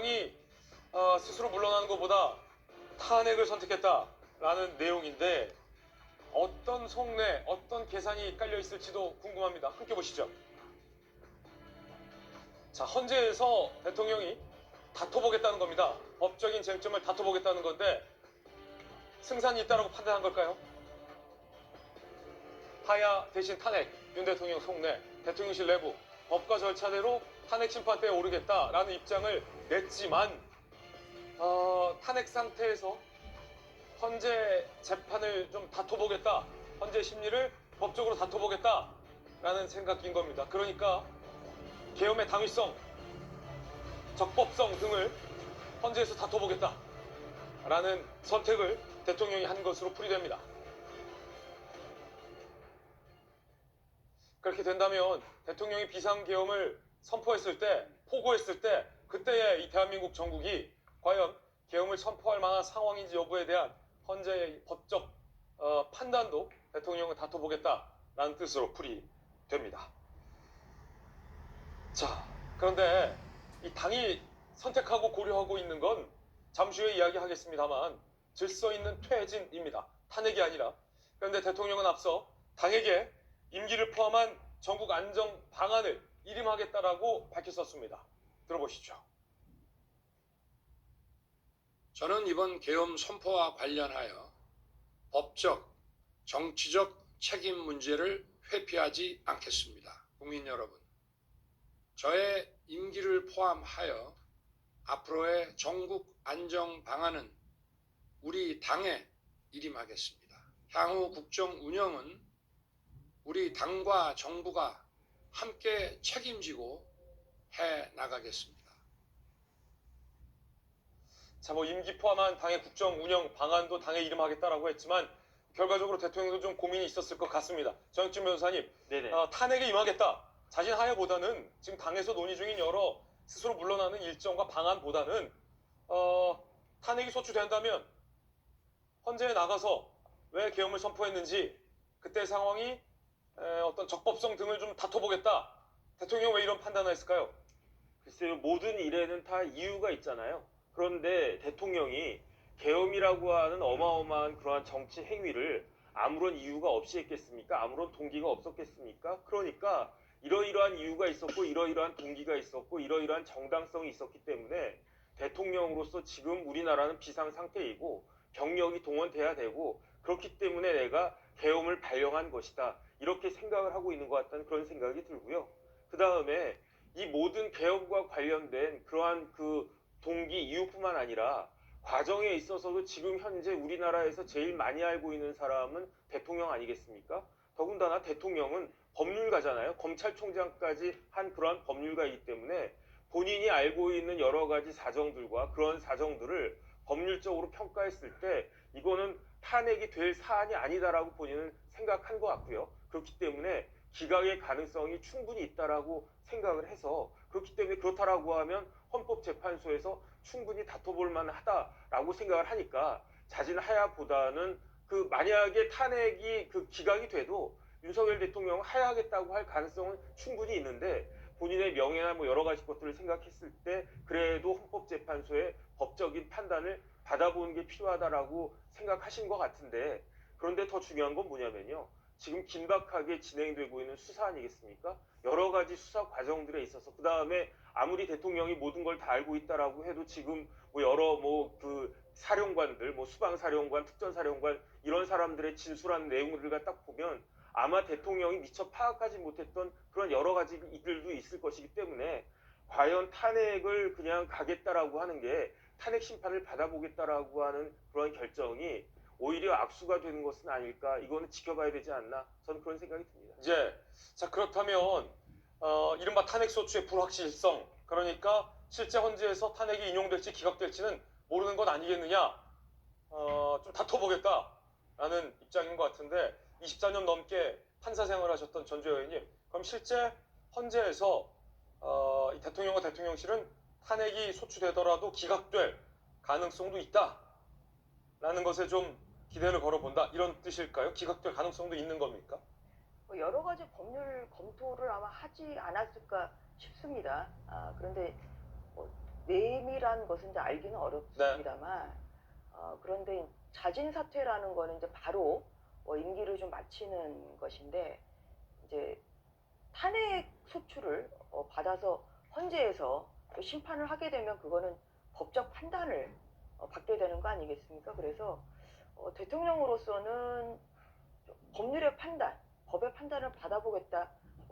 대통령이 스스로 물러나는 것보다 탄핵을 선택했다라는 내용인데 어떤 속내, 어떤 계산이 깔려 있을지도 궁금합니다. 함께 보시죠. 자, 헌재에서 대통령이 다퉈보겠다는 겁니다. 법적인 쟁점을 다퉈보겠다는 건데 승산이 있다라고 판단한 걸까요? 하야 대신 탄핵, 윤 대통령 속내, 대통령실 내부, 법과 절차대로 탄핵 심판대에 오르겠다라는 입장을 냈지만 탄핵 상태에서 헌재 재판을 좀 다퉈보겠다, 헌재 심리를 법적으로 다퉈보겠다라는 생각인 겁니다. 그러니까 계엄의 당위성, 적법성 등을 헌재에서 다퉈보겠다라는 선택을 대통령이 한 것으로 풀이됩니다. 그렇게 된다면 대통령이 비상계엄을 선포했을 때, 포고했을 때 그때의 이 대한민국 정국이 과연 계엄을 선포할 만한 상황인지 여부에 대한 헌재의 법적 판단도 대통령을 다퉈보겠다라는 뜻으로 풀이됩니다. 자, 그런데 이 당이 선택하고 고려하고 있는 건 잠시 후에 이야기하겠습니다만 질서 있는 퇴진입니다. 탄핵이 아니라. 그런데 대통령은 앞서 당에게 임기를 포함한 전국 안정 방안을 일임하겠다라고 밝혔었습니다. 들어보시죠. 저는 이번 계엄 선포와 관련하여 법적, 정치적 책임 문제를 회피하지 않겠습니다. 국민 여러분, 저의 임기를 포함하여 앞으로의 전국 안정 방안은 우리 당에 일임하겠습니다. 향후 국정 운영은 우리 당과 정부가 함께 책임지고 해 나가겠습니다. 자, 임기 포함한 당의 국정 운영 방안도 당에 이름하겠다라고 했지만 결과적으로 대통령도 좀 고민이 있었을 것 같습니다. 정혁진 변호사님, 탄핵에 임하겠다. 자신 하야보다는 지금 당에서 논의 중인 여러 스스로 물러나는 일정과 방안보다는 탄핵이 소추된다면 헌재에 나가서 왜 계엄을 선포했는지 그때 상황이 어떤 적법성 등을 좀 다퉈보겠다. 대통령 왜 이런 판단을 했을까요? 글쎄요, 모든 일에는 다 이유가 있잖아요. 그런데 대통령이 계엄이라고 하는 어마어마한 그러한 정치 행위를 아무런 이유가 없이 했겠습니까? 아무런 동기가 없었겠습니까? 그러니까 이러이러한 이유가 있었고 이러이러한 동기가 있었고 이러이러한 정당성이 있었기 때문에 대통령으로서 지금 우리나라는 비상 상태이고 병력이 동원돼야 되고 그렇기 때문에 내가 계엄을 발령한 것이다. 이렇게 생각을 하고 있는 것 같다는 그런 생각이 들고요. 그 다음에 이 모든 계엄과 관련된 그러한 그 동기 이유뿐만 아니라 과정에 있어서도 지금 현재 우리나라에서 제일 많이 알고 있는 사람은 대통령 아니겠습니까? 더군다나 대통령은 법률가잖아요. 검찰총장까지 한 그러한 법률가이기 때문에 본인이 알고 있는 여러 가지 사정들과 그런 사정들을 법률적으로 평가했을 때 이거는 탄핵이 될 사안이 아니다라고 본인은 생각한 것 같고요. 그렇기 때문에 기각의 가능성이 충분히 있다라고 생각을 해서 그렇기 때문에 그렇다라고 하면 헌법재판소에서 충분히 다퉈볼 만하다라고 생각을 하니까 자진 하야보다는 그 만약에 탄핵이 그 기각이 돼도 윤석열 대통령은 하야하겠다고 할 가능성은 충분히 있는데 본인의 명예나 뭐 여러 가지 것들을 생각했을 때 그래도 헌법재판소의 법적인 판단을 받아보는 게 필요하다라고 생각하신 것 같은데 그런데 더 중요한 건 뭐냐면요. 지금 긴박하게 진행되고 있는 수사 아니겠습니까? 여러 가지 수사 과정들에 있어서 그 다음에 아무리 대통령이 모든 걸 다 알고 있다라고 해도 지금 뭐 여러 뭐 그 사령관들, 뭐 수방사령관, 특전사령관 이런 사람들의 진술한 내용들을 딱 보면 아마 대통령이 미처 파악하지 못했던 그런 여러 가지 일들도 있을 것이기 때문에 과연 탄핵을 그냥 가겠다라고 하는 게 탄핵 심판을 받아보겠다라고 하는 그런 결정이 오히려 악수가 되는 것은 아닐까 이거는 지켜봐야 되지 않나 저는 그런 생각이 듭니다. 자 그렇다면 이른바 탄핵소추의 불확실성 그러니까 실제 헌재에서 탄핵이 인용될지 기각될지는 모르는 것 아니겠느냐 좀 다퉈보겠다라는 입장인 것 같은데 24년 넘게 판사 생활을 하셨던 전주혜 의원님 그럼 실제 헌재에서 이 대통령과 대통령실은 탄핵이 소추되더라도 기각될 가능성도 있다라는 것에 좀 기대를 걸어본다 이런 뜻일까요? 기각될 가능성도 있는 겁니까? 여러 가지 법률 검토를 아마 하지 않았을까 싶습니다. 그런데 내밀한 것은 이제 알기는 어렵습니다만 그런데 자진 사퇴라는 거는 이제 바로 임기를 좀 마치는 것인데 이제 탄핵 소추를 받아서 헌재에서 또 심판을 하게 되면 그거는 법적 판단을 받게 되는 거 아니겠습니까? 그래서 대통령으로서는 법률의 판단, 법의 판단을 받아보겠다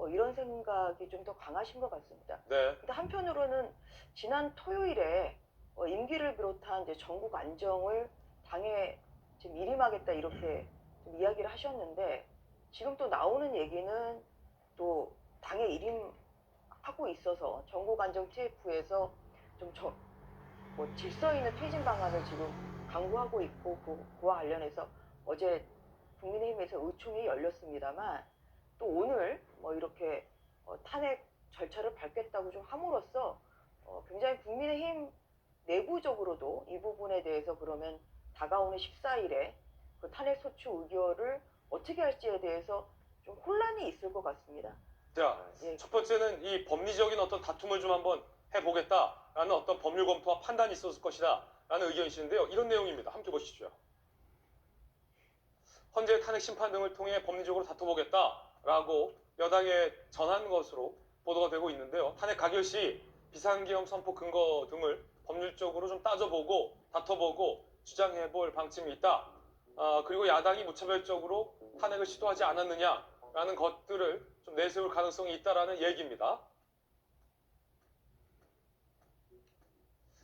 이런 생각이 좀 더 강하신 것 같습니다. 네. 근데 한편으로는 지난 토요일에 임기를 비롯한 이제 전국 안정을 당에 지금 일임하겠다 이렇게 좀 이야기를 하셨는데 지금 또 나오는 얘기는 또 당에 일임하고 있어서 전국 안정 TF에서 좀 질서 있는 퇴진 방안을 지금 강구하고 있고 그와 관련해서 어제 국민의힘에서 의총이 열렸습니다만 또 오늘 이렇게 탄핵 절차를 밟겠다고 좀 함으로써 굉장히 국민의힘 내부적으로도 이 부분에 대해서 그러면 다가오는 14일에 그 탄핵 소추 의결을 어떻게 할지에 대해서 좀 혼란이 있을 것 같습니다. 자, 예. 첫 번째는 이 법리적인 어떤 다툼을 좀 한번 해보겠다라는 어떤 법률 검토와 판단이 있었을 것이다 라는 의견이신데요. 이런 내용입니다. 함께 보시죠. 헌재 탄핵 심판 등을 통해 법리적으로 다퉈보겠다라고 여당에 전한 것으로 보도가 되고 있는데요. 탄핵 가결 시 비상계엄 선포 근거 등을 법률적으로 좀 따져보고 다퉈보고 주장해볼 방침이 있다. 그리고 야당이 무차별적으로 탄핵을 시도하지 않았느냐라는 것들을 좀 내세울 가능성이 있다라는 얘기입니다.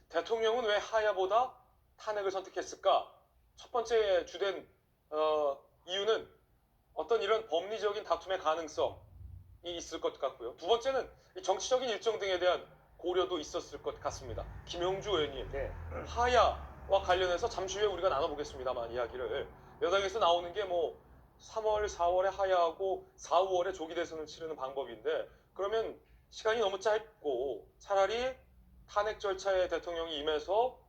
대통령은 왜 하야보다 탄핵을 선택했을까? 첫 번째 주된 이유는 어떤 이런 법리적인 다툼의 가능성이 있을 것 같고요. 두 번째는 정치적인 일정 등에 대한 고려도 있었을 것 같습니다. 김용주 의원님, 네. 하야와 관련해서 잠시 후에 우리가 나눠보겠습니다만 이야기를 여당에서 나오는 게 뭐 3월, 4월에 하야하고 4, 5월에 조기 대선을 치르는 방법인데 그러면 시간이 너무 짧고 차라리 탄핵 절차에 대통령이 임해서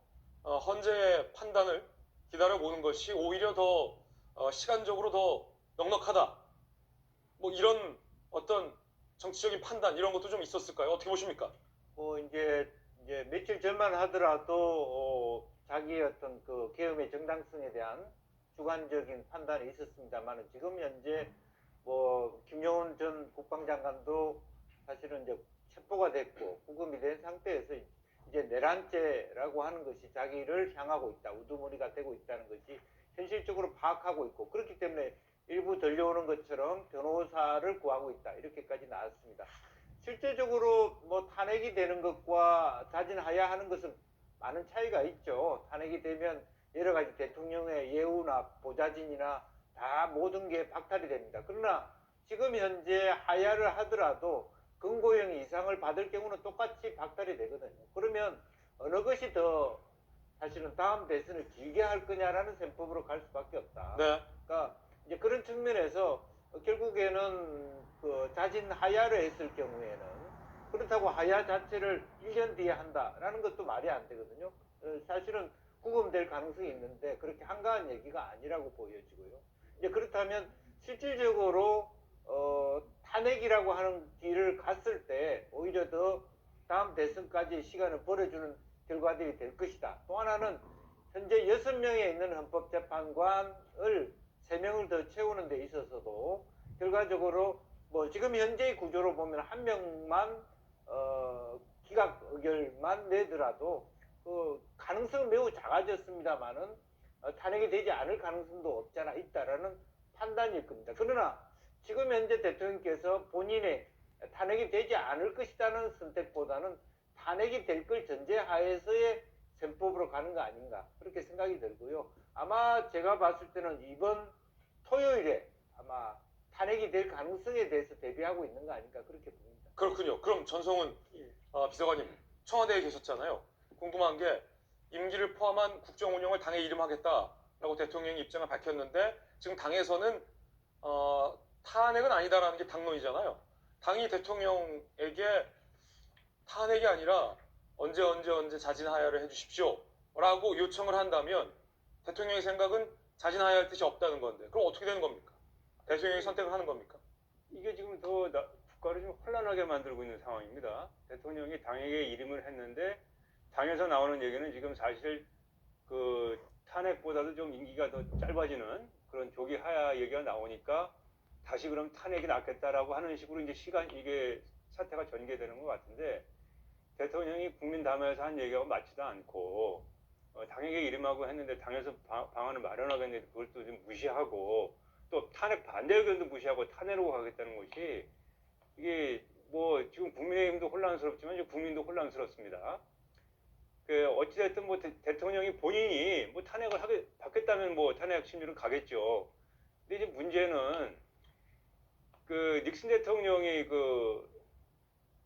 헌재의 판단을 기다려보는 것이 오히려 더 시간적으로 더 넉넉하다. 뭐 이런 어떤 정치적인 판단 이런 것도 좀 있었을까요? 어떻게 보십니까? 뭐 이제 며칠 전만 하더라도 자기의 어떤 그 계엄의 정당성에 대한 주관적인 판단이 있었습니다만 지금 현재 뭐 김용훈 전 국방장관도 사실은 이제 체포가 됐고 구금이 된 상태에서 이제 내란죄라고 하는 것이 자기를 향하고 있다, 우두머리가 되고 있다는 것이 현실적으로 파악하고 있고 그렇기 때문에 일부 들려오는 것처럼 변호사를 구하고 있다 이렇게까지 나왔습니다. 실제적으로 뭐 탄핵이 되는 것과 자진하야하는 것은 많은 차이가 있죠. 탄핵이 되면 여러 가지 대통령의 예우나 보좌진이나 다 모든 게 박탈이 됩니다. 그러나 지금 현재 하야를 하더라도 금고형 이상을 받을 경우는 똑같이 박탈이 되거든요. 그러면 어느 것이 더 사실은 다음 대선을 길게 할 거냐라는 셈법으로 갈 수밖에 없다. 네. 그러니까 이제 그런 측면에서 결국에는 그 자진 하야를 했을 경우에는 그렇다고 하야 자체를 1년 뒤에 한다라는 것도 말이 안 되거든요. 사실은 구금될 가능성이 있는데 그렇게 한가한 얘기가 아니라고 보여지고요. 이제 그렇다면 실질적으로 탄핵이라고 하는 길을 갔을 때 오히려 더 다음 대선까지 시간을 벌어주는 결과들이 될 것이다. 또 하나는 현재 6명에 있는 헌법재판관을 3명을 더 채우는 데 있어서도 결과적으로 뭐 지금 현재의 구조로 보면 한 명만 기각 의결만 내더라도 그 가능성은 매우 작아졌습니다만은 탄핵이 되지 않을 가능성도 없잖아 있다라는 판단일 겁니다. 그러나 지금 현재 대통령께서 본인의 탄핵이 되지 않을 것이라는 선택보다는 탄핵이 될 걸 전제하에서의 셈법으로 가는 거 아닌가 그렇게 생각이 들고요. 아마 제가 봤을 때는 이번 토요일에 아마 탄핵이 될 가능성에 대해서 대비하고 있는 거 아닌가 그렇게 봅니다. 그렇군요. 그럼 전성훈 비서관님 청와대에 계셨잖아요. 궁금한 게 임기를 포함한 국정 운영을 당에 일임하겠다라고 대통령이 입장을 밝혔는데 지금 당에서는 탄핵은 아니다라는 게 당론이잖아요. 당이 대통령에게 탄핵이 아니라 언제 자진하야를 해주십시오라고 요청을 한다면 대통령의 생각은 자진하야할 뜻이 없다는 건데 그럼 어떻게 되는 겁니까? 대통령이 선택을 하는 겁니까? 이게 지금 더 국가를 좀 혼란하게 만들고 있는 상황입니다. 대통령이 당에게 일임을 했는데 당에서 나오는 얘기는 지금 사실 그 탄핵보다도 좀 임기가 더 짧아지는 그런 조기 하야 얘기가 나오니까 다시 그럼 탄핵이 낫겠다라고 하는 식으로 이제 이게 사태가 전개되는 것 같은데 대통령이 국민 담화에서 한 얘기하고 맞지도 않고 당에게 이름하고 했는데 당에서 방안을 마련하겠는데 그걸 또 좀 무시하고 또 탄핵 반대 의견도 무시하고 탄핵으로 가겠다는 것이 이게 뭐 지금 국민의힘도 혼란스럽지만 이제 국민도 혼란스럽습니다. 그 어찌됐든 뭐 대통령이 본인이 뭐 탄핵을 받겠다면 뭐 탄핵 심리로 가겠죠. 근데 이제 문제는 그 닉슨 대통령이 그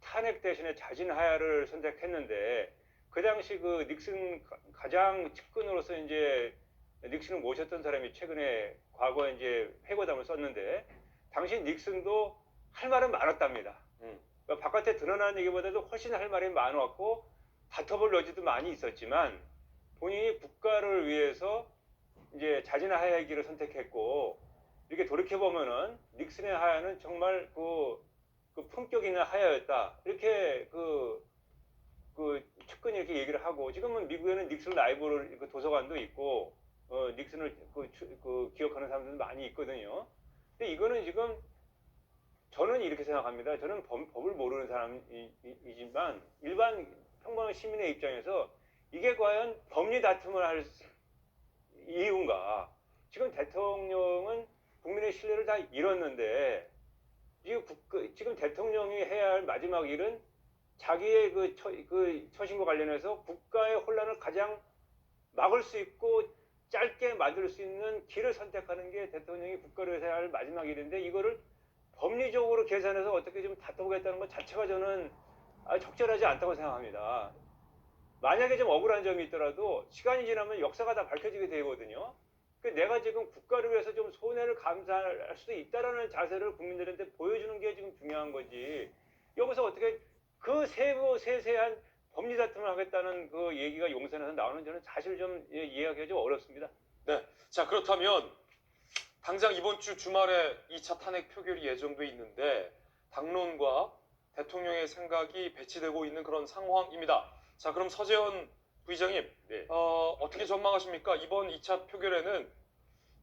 탄핵 대신에 자진 하야를 선택했는데 그 당시 그 닉슨 가장 측근으로서 이제 닉슨을 모셨던 사람이 최근에 과거에 이제 회고담을 썼는데 당시 닉슨도 할 말은 많았답니다. 그러니까 바깥에 드러나는 얘기보다도 훨씬 할 말이 많았고 다퉈볼 여지도 많이 있었지만 본인이 국가를 위해서 이제 자진 하야의 길을 선택했고 이렇게 돌이켜 보면은 닉슨의 하야는 정말 그 품격 있는 하야였다 이렇게 그 측근이 이렇게 얘기를 하고 지금은 미국에는 닉슨 라이브러리 그 도서관도 있고 닉슨을 기억하는 사람들도 많이 있거든요. 근데 이거는 지금 저는 이렇게 생각합니다. 저는 법을 모르는 사람이지만 일반 평범한 시민의 입장에서 이게 과연 법리 다툼을 할 이유인가? 지금 대통령은 국민의 신뢰를 다 잃었는데 지금 대통령이 해야 할 마지막 일은 자기의 처신과 관련해서 국가의 혼란을 가장 막을 수 있고 짧게 만들 수 있는 길을 선택하는 게 대통령이 국가를 위해서 해야 할 마지막 일인데 이거를 법리적으로 계산해서 어떻게 좀 다퉈보겠다는 것 자체가 저는 적절하지 않다고 생각합니다. 만약에 좀 억울한 점이 있더라도 시간이 지나면 역사가 다 밝혀지게 되거든요. 내가 지금 국가를 위해서 좀 손해를 감수할 수도 있다라는 자세를 국민들한테 보여주는 게 지금 중요한 거지. 여기서 어떻게 그 세세한 법리 다툼을 하겠다는 그 얘기가 용산에서 나오는 저는 사실 좀 이해하기가 좀 어렵습니다. 네. 자, 그렇다면 당장 이번 주 주말에 2차 탄핵 표결이 예정돼 있는데 당론과 대통령의 생각이 배치되고 있는 그런 상황입니다. 자, 그럼 서재원 부의장님, 네. 어떻게 전망하십니까? 이번 2차 표결에는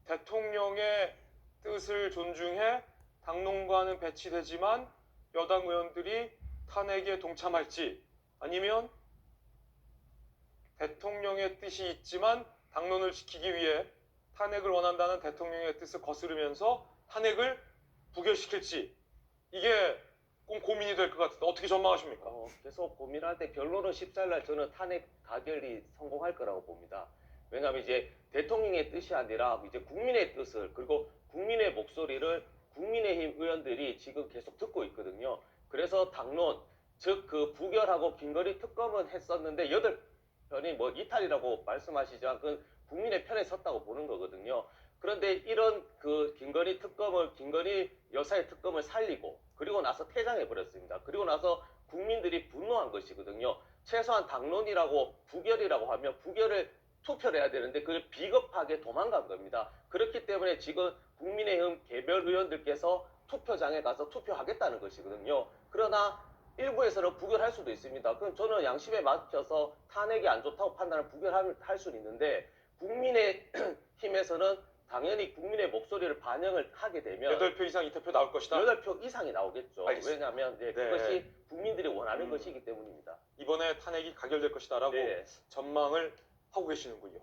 대통령의 뜻을 존중해 당론과는 배치되지만 여당 의원들이 탄핵에 동참할지 아니면 대통령의 뜻이 있지만 당론을 지키기 위해 탄핵을 원한다는 대통령의 뜻을 거스르면서 탄핵을 부결시킬지 이게 꼭 고민이 될 것 같은데 어떻게 전망하십니까? 계속 고민할 때 결론은 14일날 저는 탄핵 가결이 성공할 거라고 봅니다. 왜냐하면 이제 대통령의 뜻이 아니라 이제 국민의 뜻을 그리고 국민의 목소리를 국민의힘 의원들이 지금 계속 듣고 있거든요. 그래서 당론 즉 그 부결하고 긴거리 특검은 했었는데 8편이 뭐 이탈이라고 말씀하시지만 그건 국민의 편에 섰다고 보는 거거든요. 그런데 이런 그 긴거리 여사의 특검을 살리고 그리고 나서 퇴장해 버렸습니다. 그리고 나서 국민들이 분노한 것이거든요. 최소한 당론이라고 부결이라고 하면 부결을 투표를 해야 되는데 그걸 비겁하게 도망간 겁니다. 그렇기 때문에 지금 국민의힘 개별 의원들께서 투표장에 가서 투표하겠다는 것이거든요. 그러나 일부에서는 부결할 수도 있습니다. 그럼 저는 양심에 맡겨서 탄핵이 안 좋다고 판단을 부결할 수는 있는데 국민의힘에서는 당연히 국민의 목소리를 반영을 하게 되면 8표 이상 이태표 나올 것이다. 8표 이상이 나오겠죠. 알겠습니다. 왜냐하면 네. 그것이 국민들이 원하는 것이기 때문입니다. 이번에 탄핵이 가결될 것이다라고 네. 전망을 하고 계시는군요.